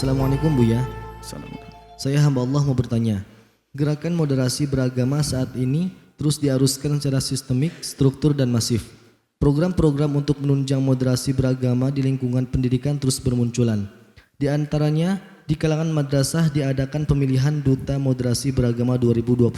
Assalamualaikum Buya. Assalamualaikum. Saya hamba Allah mau bertanya. Gerakan moderasi beragama saat ini terus diaruskan secara sistemik, struktur dan masif. Program-program untuk menunjang moderasi beragama di lingkungan pendidikan terus bermunculan. Di antaranya, di kalangan madrasah diadakan pemilihan Duta Moderasi Beragama 2021.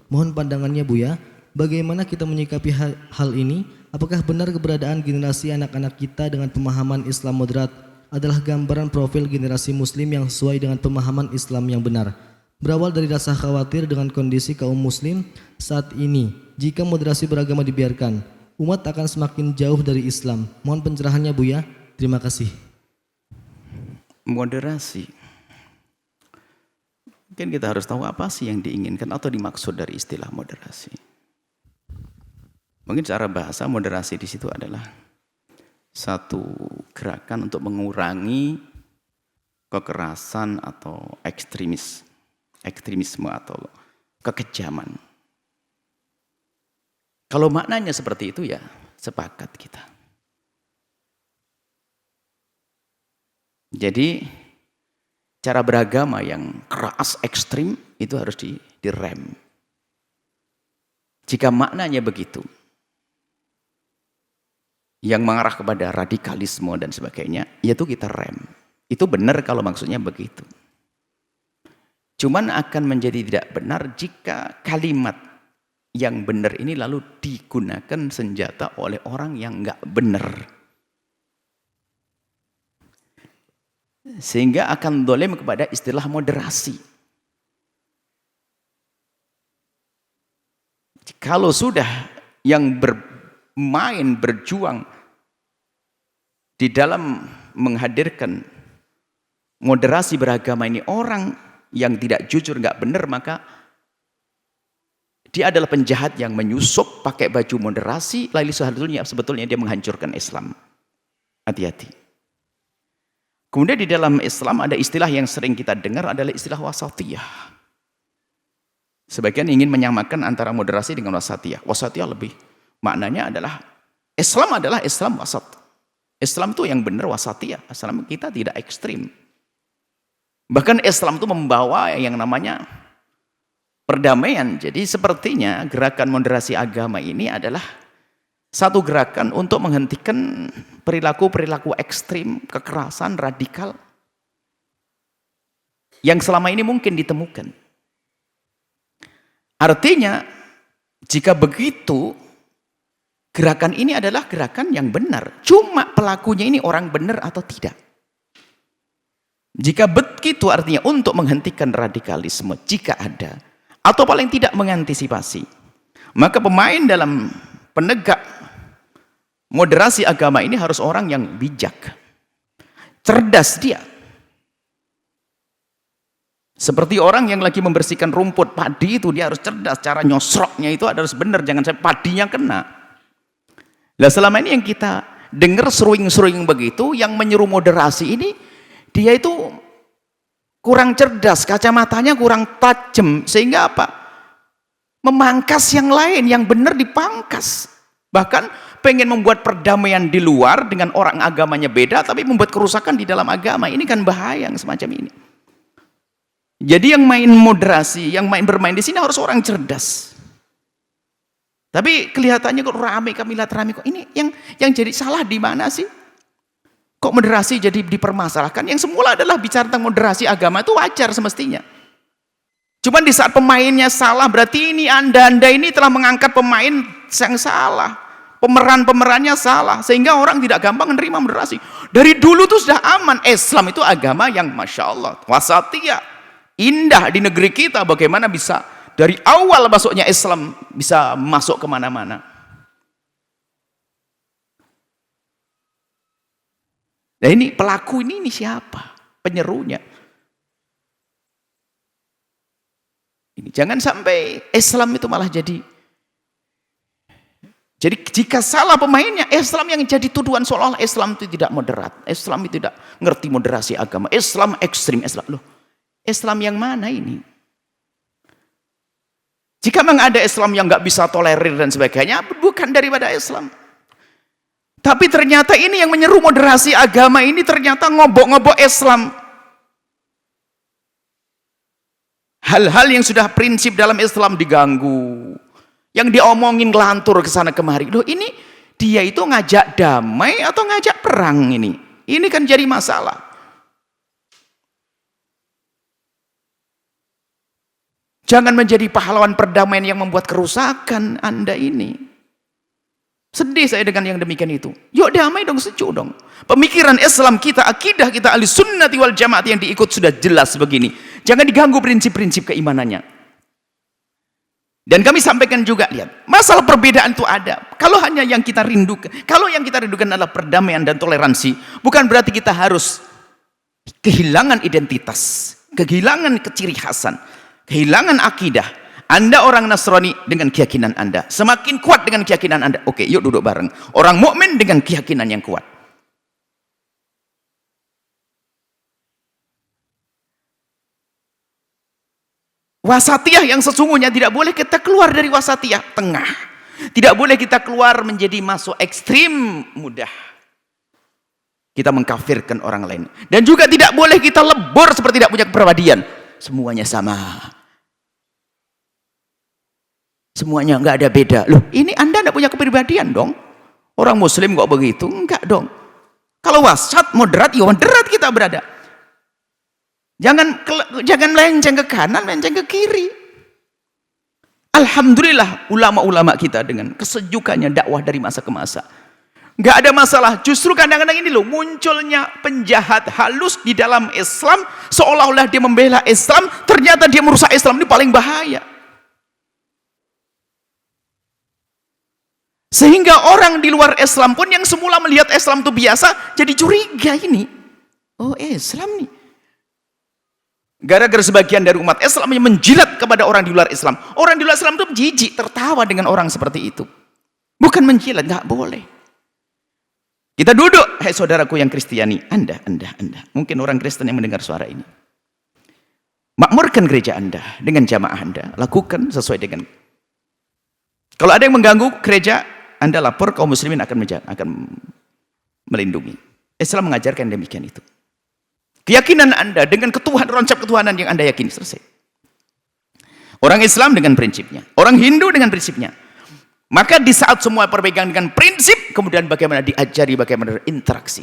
Mohon pandangannya Buya, bagaimana kita menyikapi hal ini? Apakah benar keberadaan generasi anak-anak kita dengan pemahaman Islam moderat adalah gambaran profil generasi muslim yang sesuai dengan pemahaman Islam yang benar? Berawal dari rasa khawatir dengan kondisi kaum muslim saat ini, jika moderasi beragama dibiarkan, umat akan semakin jauh dari Islam. Mohon pencerahannya Buya. Terima kasih. Moderasi. Mungkin kita harus tahu apa sih yang diinginkan atau dimaksud dari istilah moderasi. Mungkin secara bahasa moderasi di situ adalah satu gerakan untuk mengurangi kekerasan atau ekstremisme atau kekejaman. Kalau maknanya seperti itu ya sepakat kita. Jadi cara beragama yang keras ekstrim itu harus direm. Jika maknanya begitu, yang mengarah kepada radikalisme dan sebagainya, yaitu kita rem. Itu benar kalau maksudnya begitu. Cuman akan menjadi tidak benar jika kalimat yang benar ini lalu digunakan senjata oleh orang yang enggak benar. Sehingga akan dolim kepada istilah moderasi. Kalau sudah yang berjuang di dalam menghadirkan moderasi beragama ini orang yang tidak jujur, nggak benar, maka dia adalah penjahat yang menyusup pakai baju moderasi, lalu sebetulnya dia menghancurkan Islam. Hati-hati. Kemudian di dalam Islam ada istilah yang sering kita dengar adalah istilah wasatiyah. Sebagian ingin menyamakan antara moderasi dengan wasatiyah. Wasatiyah lebih maknanya adalah Islam wasat. Islam itu yang benar wasatiyah. Islam kita tidak ekstrim. Bahkan Islam itu membawa yang namanya perdamaian. Jadi sepertinya gerakan moderasi agama ini adalah satu gerakan untuk menghentikan perilaku-perilaku ekstrim, kekerasan, radikal yang selama ini mungkin ditemukan. Artinya, jika begitu, gerakan ini adalah gerakan yang benar. Cuma pelakunya ini orang benar atau tidak. Jika begitu artinya untuk menghentikan radikalisme, jika ada, atau paling tidak mengantisipasi, maka pemain dalam penegak moderasi agama ini harus orang yang bijak, cerdas dia. Seperti orang yang lagi membersihkan rumput padi itu, dia harus cerdas, cara nyosroknya itu harus benar, jangan sampai padinya kena. Nah selama ini yang kita dengar seruing-seruing begitu, yang menyeru moderasi ini, dia itu kurang cerdas, kacamatanya kurang tajam, sehingga apa? Memangkas yang lain, yang benar dipangkas. Bahkan pengen membuat perdamaian di luar dengan orang agamanya beda, tapi membuat kerusakan di dalam agama. Ini kan bahaya yang semacam ini. Jadi yang main moderasi, yang bermain di sini harus orang cerdas. Tapi kelihatannya kok rame, kami lihat rame kok. Ini yang jadi salah di mana sih? Kok moderasi jadi dipermasalahkan? Yang semula adalah bicara tentang moderasi agama itu wajar semestinya. Cuman di saat pemainnya salah, berarti ini anda ini telah mengangkat pemain yang salah. Pemerannya salah, sehingga orang tidak gampang menerima moderasi. Dari dulu tuh sudah aman. Islam itu agama yang Masya Allah, wasatiyah. Indah di negeri kita, bagaimana bisa dari awal masuknya Islam bisa masuk kemana-mana. Nah ini pelaku ini siapa? Penyerunya. Ini jangan sampai Islam itu malah jadi jika salah pemainnya, Islam yang jadi tuduhan seolah-olah Islam itu tidak moderat, Islam itu tidak ngerti moderasi agama, Islam ekstrim, Islam loh. Islam yang mana ini? Jika memang ada Islam yang nggak bisa tolerir dan sebagainya, bukan daripada Islam. Tapi ternyata ini yang menyeru moderasi agama ini ternyata ngobok-ngobok Islam. Hal-hal yang sudah prinsip dalam Islam diganggu. Yang diomongin ngelantur ke sana kemari. Loh, ini dia itu ngajak damai atau ngajak perang ini? Ini kan jadi masalah. Jangan menjadi pahlawan perdamaian yang membuat kerusakan Anda ini. Sedih saya dengan yang demikian itu. Yuk damai dong, sejuk dong. Pemikiran Islam kita, akidah kita ahli sunnati wal jamaat yang diikut sudah jelas begini. Jangan diganggu prinsip-prinsip keimanannya. Dan kami sampaikan juga, lihat, masalah perbedaan itu ada. Kalau hanya yang kita rindukan, kalau yang kita rindukan adalah perdamaian dan toleransi, bukan berarti kita harus kehilangan identitas, kehilangan keciri khasan, kehilangan akidah. Anda orang Nasrani dengan keyakinan Anda, semakin kuat dengan keyakinan Anda. Oke, yuk duduk bareng. Orang mukmin dengan keyakinan yang kuat. Wasatiyah yang sesungguhnya tidak boleh kita keluar dari wasatiyah tengah. Tidak boleh kita keluar menjadi masuk ekstrim mudah. Kita mengkafirkan orang lain. Dan juga tidak boleh kita lebur seperti tidak punya kepribadian. Semuanya sama. Semuanya nggak ada beda. Loh, ini Anda nggak punya kepribadian dong. Orang Muslim kok begitu? Enggak dong. Kalau wasat, moderat, ya moderat kita berada. Jangan melenceng ke kanan, melenceng ke kiri. Alhamdulillah ulama-ulama kita dengan kesejukannya dakwah dari masa ke masa. Nggak ada masalah. Justru kadang-kadang ini loh, munculnya penjahat halus di dalam Islam, seolah-olah dia membela Islam, ternyata dia merusak Islam. Ini paling bahaya. Sehingga orang di luar Islam pun yang semula melihat Islam itu biasa, jadi curiga ini. Oh, Islam nih. Gara-gara sebagian dari umat Islam yang menjilat kepada orang di luar Islam. Orang di luar Islam itu jijik, tertawa dengan orang seperti itu. Bukan menjilat, nggak boleh. Kita duduk, hai saudaraku yang Kristiani, Anda. Mungkin orang Kristen yang mendengar suara ini. Makmurkan gereja Anda dengan jamaah Anda. Lakukan sesuai dengan. Kalau ada yang mengganggu gereja, Anda lapor, kaum muslimin akan melindungi. Islam mengajarkan demikian itu. Keyakinan Anda dengan konsep ketuhanan yang Anda yakini, selesai. Orang Islam dengan prinsipnya, orang Hindu dengan prinsipnya. Maka di saat semua berpegang dengan prinsip, kemudian bagaimana diajari, bagaimana berinteraksi.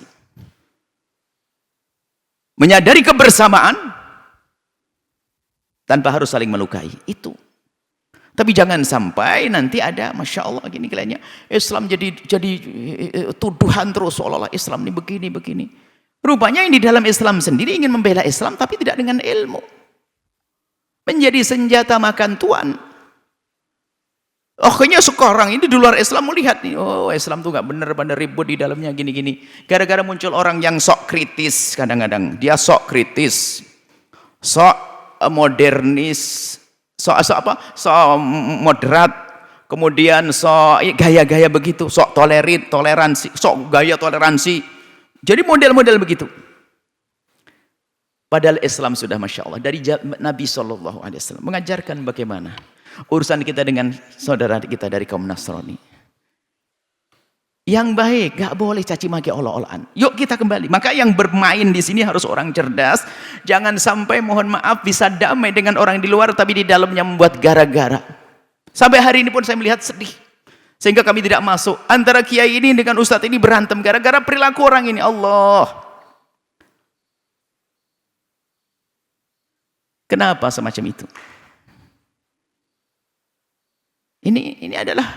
Menyadari kebersamaan tanpa harus saling melukai, itu. Tapi jangan sampai nanti ada, Masya Allah gini kayaknya Islam jadi tuduhan terus, seolah-olah Islam ini begini. Rupanya yang di dalam Islam sendiri ingin membela Islam tapi tidak dengan ilmu. Menjadi senjata makan tuan. Akhirnya sekarang ini di luar Islam melihat nih, oh Islam tuh gak bener-bener ribut di dalamnya gini-gini. Gara-gara muncul orang yang sok kritis kadang-kadang. Dia sok kritis, sok modernis, sok moderat, kemudian sok gaya-gaya begitu, sok toleransi, sok gaya toleransi. Jadi model-model begitu. Padahal Islam sudah Masya Allah dari Nabi SAW mengajarkan bagaimana urusan kita dengan saudara kita dari kaum Nasrani. Yang baik, gak boleh caci maki olah-olahan. Yuk kita kembali. Maka yang bermain di sini harus orang cerdas. Jangan sampai mohon maaf bisa damai dengan orang di luar tapi di dalamnya membuat gara-gara. Sampai hari ini pun saya melihat sedih. Sehingga kami tidak masuk. Antara kiai ini dengan ustadz ini berantem gara-gara perilaku orang ini. Allah. Kenapa semacam itu? Ini adalah,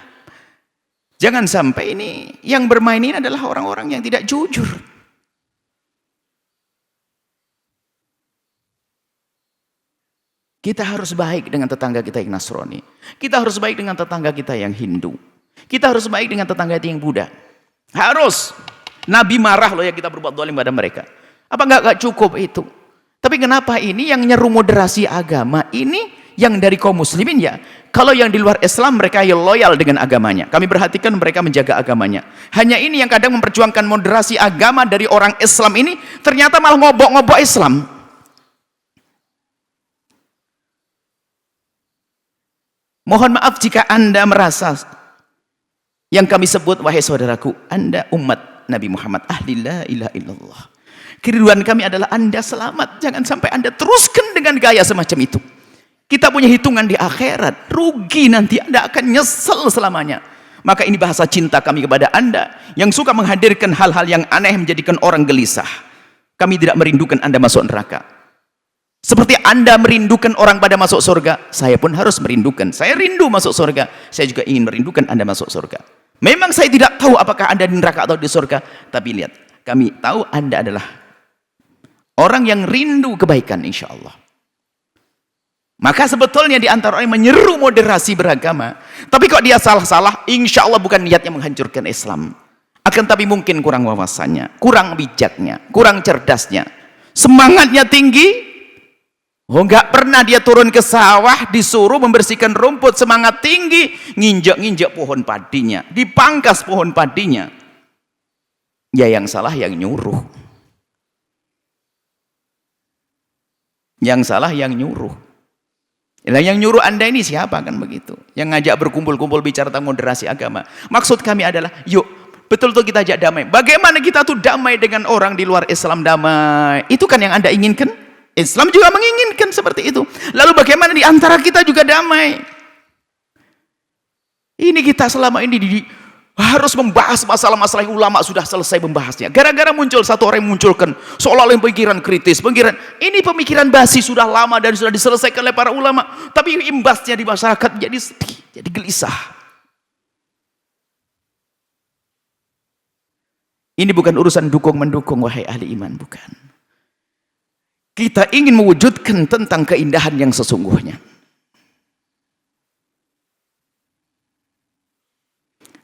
jangan sampai ini yang bermain ini adalah orang-orang yang tidak jujur. Kita harus baik dengan tetangga kita yang Nasrani. Kita harus baik dengan tetangga kita yang Hindu. Kita harus baik dengan tetangga kita yang Buddha. Harus. Nabi marah loh ya kita berbuat zalim pada mereka. Apa enggak cukup itu? Tapi kenapa ini yang nyeru moderasi agama ini yang dari kaum muslimin ya? Kalau yang di luar Islam mereka yang loyal dengan agamanya. Kami perhatikan mereka menjaga agamanya. Hanya ini yang kadang memperjuangkan moderasi agama dari orang Islam ini ternyata malah ngobok-ngobok Islam. Mohon maaf jika Anda merasa yang kami sebut, wahai saudaraku, Anda umat Nabi Muhammad, ahli la ilaha illallah. Kerinduan kami adalah Anda selamat. Jangan sampai Anda teruskan dengan gaya semacam itu. Kita punya hitungan di akhirat. Rugi nanti, Anda akan nyesel selamanya. Maka ini bahasa cinta kami kepada Anda yang suka menghadirkan hal-hal yang aneh menjadikan orang gelisah. Kami tidak merindukan Anda masuk neraka. Seperti Anda merindukan orang pada masuk surga, saya pun harus merindukan. Saya rindu masuk surga, saya juga ingin merindukan Anda masuk surga. Memang saya tidak tahu apakah Anda di neraka atau di surga, tapi lihat, kami tahu Anda adalah orang yang rindu kebaikan, insya Allah. Maka sebetulnya di antara orang yang menyeru moderasi beragama, tapi kok dia salah-salah, insya Allah bukan niatnya menghancurkan Islam. Akan tapi mungkin kurang wawasannya, kurang bijaknya, kurang cerdasnya. Semangatnya tinggi, nggak pernah dia turun ke sawah, disuruh membersihkan rumput, semangat tinggi, nginjak-nginjak pohon padinya, dipangkas pohon padinya. Ya yang salah yang nyuruh. Yang salah yang nyuruh. Nah, yang nyuruh Anda ini siapa kan begitu? Yang ngajak berkumpul-kumpul bicara tentang moderasi agama. Maksud kami adalah, yuk, betul-betul kita ajak damai. Bagaimana kita tuh damai dengan orang di luar Islam damai? Itu kan yang Anda inginkan? Islam juga menginginkan seperti itu. Lalu bagaimana di antara kita juga damai? Ini kita selama ini harus membahas masalah-masalah yang ulama sudah selesai membahasnya. Gara-gara muncul satu orang yang munculkan seolah-olah pemikiran kritis, ini pemikiran basi sudah lama dan sudah diselesaikan oleh para ulama, tapi imbasnya di masyarakat jadi sedih, jadi gelisah. Ini bukan urusan dukung-mendukung, wahai ahli iman, bukan. Kita ingin mewujudkan tentang keindahan yang sesungguhnya.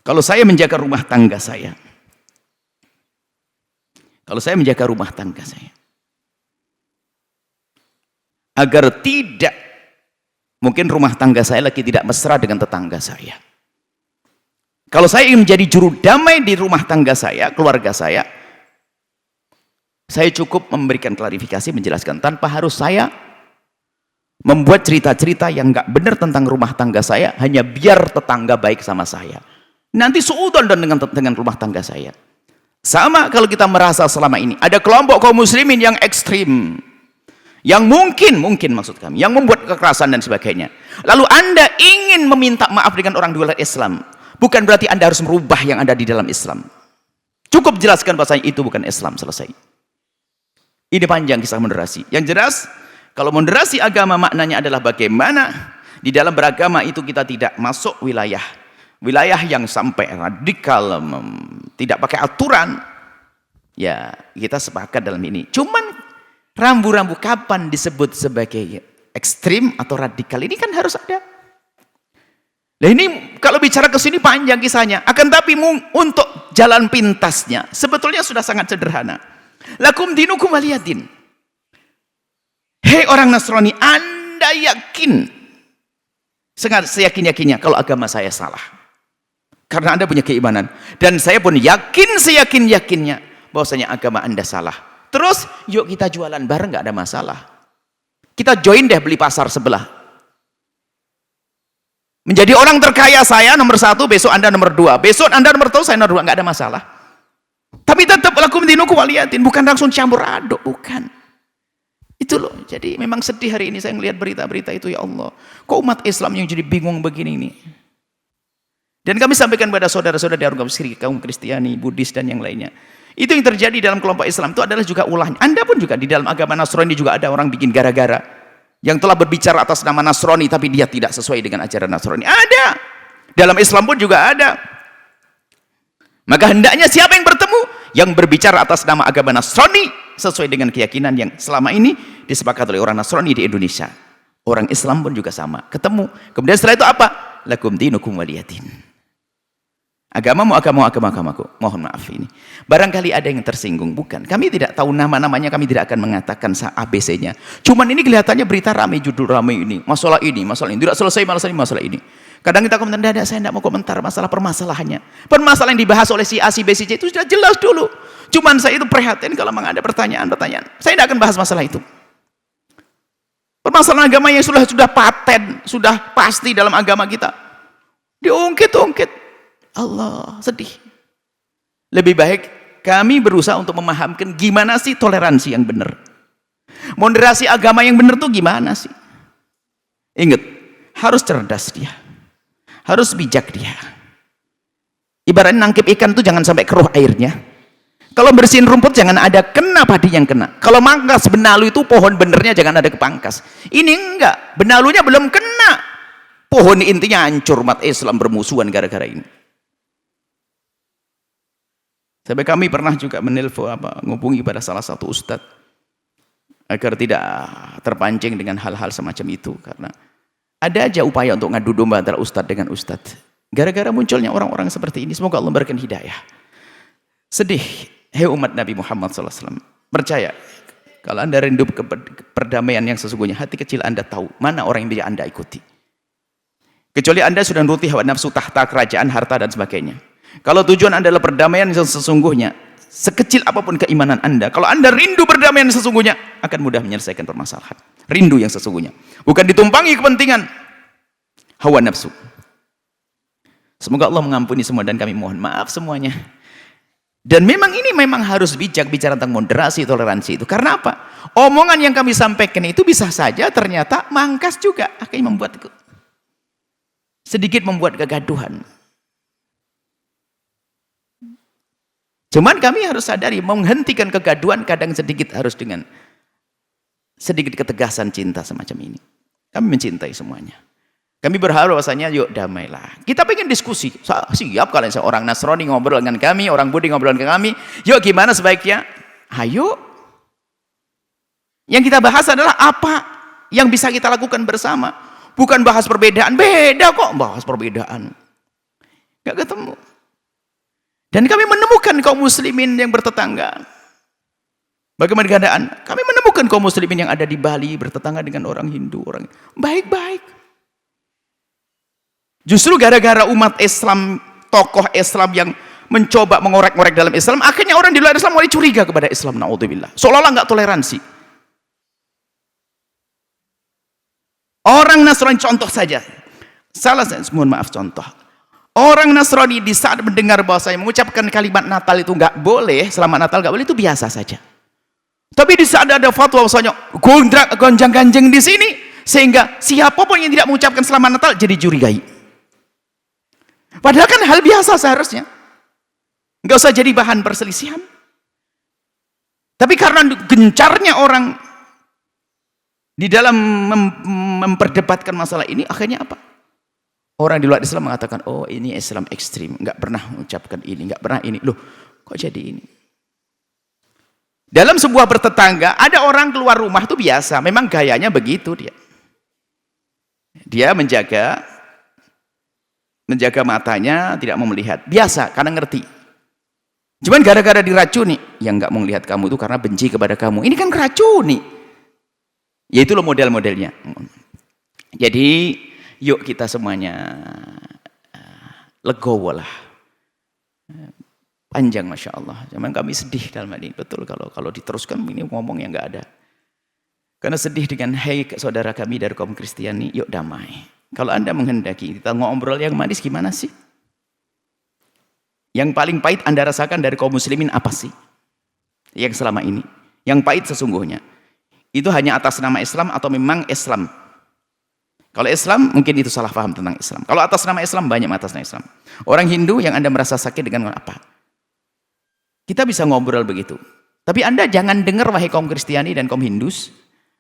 Kalau saya menjaga rumah tangga saya, agar tidak, mungkin rumah tangga saya lagi tidak mesra dengan tetangga saya. Kalau saya ingin menjadi juru damai di rumah tangga saya, keluarga saya cukup memberikan klarifikasi, menjelaskan, tanpa harus saya membuat cerita-cerita yang nggak benar tentang rumah tangga saya, hanya biar tetangga baik sama saya. Nanti suudon dengan rumah tangga saya. Sama kalau kita merasa selama ini ada kelompok kaum muslimin yang ekstrim, yang mungkin maksud kami, yang membuat kekerasan dan sebagainya. Lalu Anda ingin meminta maaf dengan orang di luar Islam, bukan berarti Anda harus merubah yang ada di dalam Islam. Cukup jelaskan bahasanya itu bukan Islam, selesai. Ini panjang kisah moderasi. Yang jelas, kalau moderasi agama maknanya adalah bagaimana di dalam beragama itu kita tidak masuk wilayah yang sampai radikal, tidak pakai aturan. Ya, kita sepakat dalam ini. Cuman rambu-rambu kapan disebut sebagai ekstrim atau radikal, ini kan harus ada. Nah, ini kalau bicara ke sini panjang kisahnya. Akan tapi untuk jalan pintasnya sebetulnya sudah sangat sederhana. Lakum dinukum waliyadin. Hei orang Nasrani, Anda yakin, seyakin-yakinnya kalau agama saya salah? Karena Anda punya keimanan, dan saya pun yakin seyakin-yakinnya bahwasanya agama Anda salah. Terus yuk kita jualan bareng, nggak ada masalah. Kita join deh beli pasar sebelah. Menjadi orang terkaya saya nomor 1, besok Anda nomor 2, besok Anda nomor 3, saya nomor 2, nggak ada masalah. Tapi tetap lakum dinukum waliyatin, bukan langsung campur aduk, bukan. Itu loh. Jadi memang sedih hari ini saya melihat berita-berita itu, ya Allah. Kok umat Islam yang jadi bingung begini ini? Dan kami sampaikan kepada saudara-saudara di kaum Kristiani, Buddhis dan yang lainnya. Itu yang terjadi dalam kelompok Islam itu adalah juga ulahnya. Anda pun juga di dalam agama Nasrani juga ada orang bikin gara-gara yang telah berbicara atas nama Nasrani tapi dia tidak sesuai dengan ajaran Nasrani. Ada. Dalam Islam pun juga ada. Maka hendaknya siapa yang bertemu yang berbicara atas nama agama Nasrani sesuai dengan keyakinan yang selama ini disepakati oleh orang Nasrani di Indonesia. Orang Islam pun juga sama. Ketemu. Kemudian setelah itu apa? Lakum dinukum waliyadin. Agamamu, agamaku. Mohon maaf ini. Barangkali ada yang tersinggung. Bukan. Kami tidak tahu nama-namanya, kami tidak akan mengatakan ABC-nya. Cuman ini kelihatannya berita ramai, judul ramai ini. Masalah ini. Tidak selesai masalah ini. Kadang kita komentar, saya tidak mau komentar masalah permasalahannya. Permasalahan yang dibahas oleh si A, si B, si C itu sudah jelas dulu. Cuman saya itu prihatin kalau memang ada pertanyaan-pertanyaan. Saya tidak akan bahas masalah itu. Permasalahan agama yang sudah paten, sudah pasti dalam agama kita. Diungkit-ungkit. Allah, sedih. Lebih baik kami berusaha untuk memahamkan gimana sih toleransi yang benar. Moderasi agama yang benar tuh gimana sih? Ingat, harus cerdas dia. Harus bijak dia. Ibaratnya nangkep ikan itu jangan sampai keruh airnya. Kalau bersihin rumput jangan ada kena padi yang kena. Kalau mangkas benalu itu pohon benernya jangan ada kepangkas. Ini enggak, benalunya belum kena. Pohon intinya hancur, umat Islam bermusuhan gara-gara ini. Sampai kami pernah juga menelpon menghubungi pada salah satu ustadz agar tidak terpancing dengan hal-hal semacam itu, karena ada aja upaya untuk ngadu domba antara ustadz dengan ustadz. Gara-gara munculnya orang-orang seperti ini, semoga Allah memberikan hidayah. Sedih, hei umat Nabi Muhammad SAW. Percaya, kalau anda rindu ke perdamaian yang sesungguhnya, hati kecil anda tahu mana orang yang bisa anda ikuti. Kecuali anda sudah nuruti hawa nafsu, tahta, kerajaan, harta, dan sebagainya. Kalau tujuan anda adalah perdamaian yang sesungguhnya, sekecil apapun keimanan anda, kalau anda rindu perdamaian yang sesungguhnya, akan mudah menyelesaikan permasalahan. Rindu yang sesungguhnya, bukan ditumpangi kepentingan hawa nafsu. Semoga Allah mengampuni semua dan kami mohon maaf semuanya. Dan memang ini memang harus bijak bicara tentang moderasi, toleransi itu. Karena apa? Omongan yang kami sampaikan itu bisa saja ternyata mangkas juga, akhirnya sedikit membuat kegaduhan. Cuman kami harus sadari, menghentikan kegaduhan kadang sedikit harus dengan sedikit ketegasan cinta semacam ini. Kami mencintai semuanya. Kami berharap bahwasanya yuk damailah. Kita pengen diskusi. Siap kalian seorang Nasrani ngobrol dengan kami, orang Budi ngobrol dengan kami. Yuk gimana sebaiknya? Ayo. Yang kita bahas adalah apa yang bisa kita lakukan bersama. Bukan bahas perbedaan. Beda kok bahas perbedaan. Gak ketemu. Dan kami menemukan kaum muslimin yang bertetangga. Bagaimana keadaan? Kami menemukan kaum muslimin yang ada di Bali bertetangga dengan orang Hindu, orang baik-baik. Justru gara-gara umat Islam, tokoh Islam yang mencoba mengorek-ngorek dalam Islam, akhirnya orang di luar Islam mulai curiga kepada Islam, naudzubillah. Seolah-olah nggak toleransi. Orang Nasrani contoh saja. Mohon maaf contoh. Orang Nasrani di saat mendengar bahwasanya mengucapkan kalimat Natal itu nggak boleh, selamat Natal nggak boleh, itu biasa saja. Tapi di saat ada fatwa bahwasanya gonjang-ganjing di sini, sehingga siapapun yang tidak mengucapkan selamat Natal jadi curigai. Padahal kan hal biasa seharusnya, nggak usah jadi bahan perselisihan. Tapi karena gencarnya orang di dalam memperdebatkan masalah ini, akhirnya apa? Orang di luar Islam mengatakan, oh ini Islam ekstrim, nggak pernah mengucapkan ini, nggak pernah ini. Loh, kok jadi ini? Dalam sebuah bertetangga, ada orang keluar rumah itu biasa, memang gayanya begitu dia. Dia menjaga matanya, tidak mau melihat. Biasa, karena ngerti. Cuman gara-gara diracuni, yang nggak mau melihat kamu itu karena benci kepada kamu. Ini kan keracuni. Ya itu loh model-modelnya. Jadi yuk kita semuanya legowo lah. Panjang Masya Allah. Cuman kami sedih dalam hal ini. Betul kalau diteruskan ini ngomong yang nggak ada. Karena sedih dengan hei saudara kami dari kaum Kristiani, yuk damai. Kalau anda menghendaki kita ngobrol yang manis gimana sih? Yang paling pahit anda rasakan dari kaum muslimin apa sih? Yang selama ini. Yang pahit sesungguhnya. Itu hanya atas nama Islam atau memang Islam? Kalau Islam, mungkin itu salah paham tentang Islam. Kalau atas nama Islam, banyak atas nama Islam. Orang Hindu yang anda merasa sakit dengan apa? Kita bisa ngobrol begitu. Tapi anda jangan dengar, wahai kaum Kristiani dan kaum Hindus,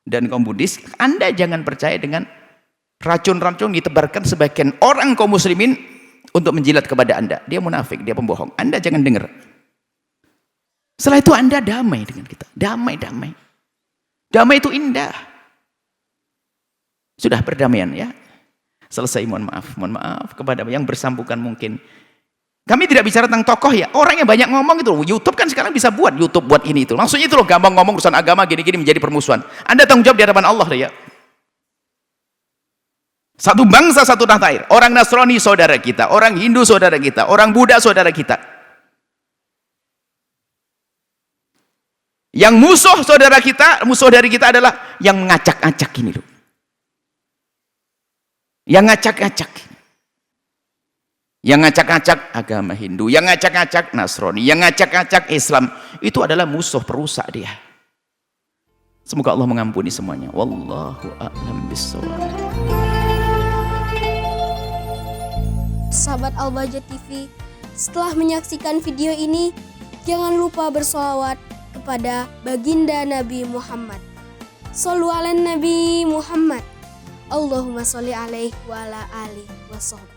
dan kaum Buddhis, anda jangan percaya dengan racun-racun ditebarkan sebagian orang kaum muslimin untuk menjilat kepada anda. Dia munafik, dia pembohong. Anda jangan dengar. Setelah itu anda damai dengan kita. Damai. Damai itu indah. Sudah perdamaian ya. Selesai, mohon maaf kepada yang bersangkutan mungkin. Kami tidak bicara tentang tokoh ya. Orang yang banyak ngomong itu, YouTube kan sekarang bisa buat YouTube buat ini itu. Maksudnya itu loh, gampang ngomong urusan agama gini-gini menjadi permusuhan. Anda tanggung jawab di hadapan Allah ya. Satu bangsa satu tanah air. Orang Nasrani saudara kita, orang Hindu saudara kita, orang Buddha saudara kita. Yang musuh saudara kita, musuh dari kita adalah yang mengacak-acak ini loh. Yang ngacak-ngacak, yang ngacak-ngacak agama Hindu, yang ngacak-ngacak Nasrani, yang ngacak-ngacak Islam, itu adalah musuh perusak dia. Semoga Allah mengampuni semuanya. Wallahu a'lam bishawab. Sahabat Al-Bahjah TV, setelah menyaksikan video ini, jangan lupa bersolawat kepada baginda Nabi Muhammad. Shollu ala Nabi Muhammad. Allahumma sholli alaihi wa ala alihi wa sahbihi.